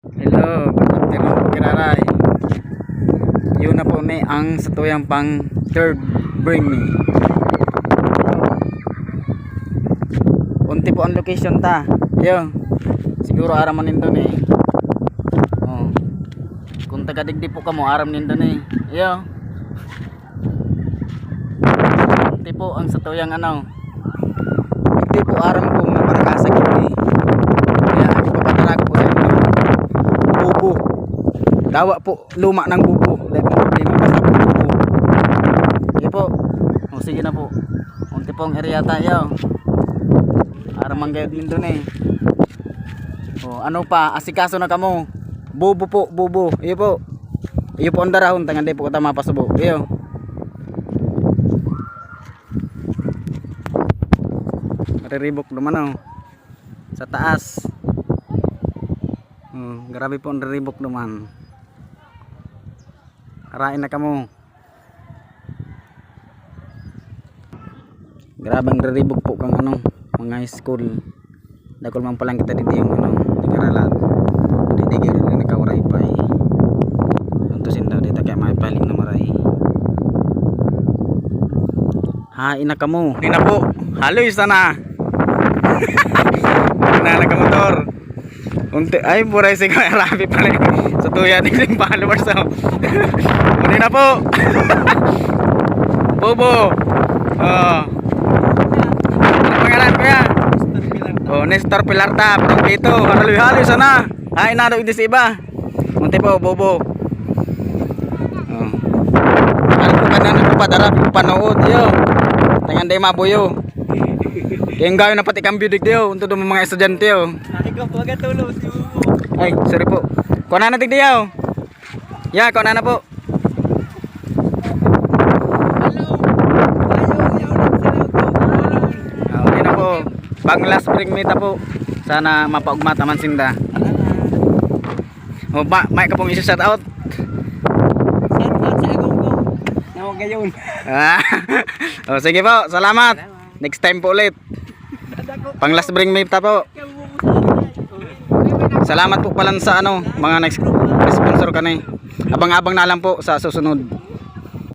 Hello, good afternoon kiraray. Yun na po ni ang satuyang pang third bring me. Unti po ang location ta. Yo. Siguro aram man nindon eh. Oh. Kung taga digdi po kamo aram nindon eh. Yo. Unti po ang satuyang ano. Digdi po aram ko maparakasakit eh. Kaya ako papadala ko po sa inyo. Bubo. Dawa po luma ng bubo. Dahil po problema basta po bubo. Sige po. O sige na po. Unti pong area tayo. Para manggayad din doon eh. O ano pa, asikaso na kamo. Bubo po, bubo. Iyo po. Iyo po ang darahon. Tangan di po kata mapasubo. Iyo. Mariribok naman o. Sa taas. Grabe po ang ribok naman. Harain na kamo. Grabe ang ribok po kang ano, mga high school. Dakol man palang kita dito yung ano, nagaralat. Dito gero na nakauray pa eh. Tuntusin daw dito kaya may paling na maray. Hain na kamo. Hindi na po. Haloy sana. Hinala ka motor. Unti ay buray si Kuya Rafi pala sa tuya din yung followers so. Muli na po. Bobo. Ano pangalan kuya? Oh, Nestor Pilarta from dito. Haloy-haloy sana. Ay na daw hindi si iba. Unti po bobo. Oh. Ano po kanan ko padarap panood yo. Tangan day mabuyo. Kaya gawin na pati kambyo digdiyo untuk do mga estudyante yo. Ikaw po agad tulo si Bubo. Ay, sorry po. Kuha na digdiyo. Ya, kuha na po. Okay na po. Pang last spring meet po. Sana mapaugmata man sinda. O ba, may ka pong isa shout out. Shout out sa agong ko. Nawag gayon. O sige po, salamat. Next time po ulit. Pang last spring meet po. Salamat po pala sa ano, mga next sponsor ka na eh. Abang-abang na lang po sa susunod.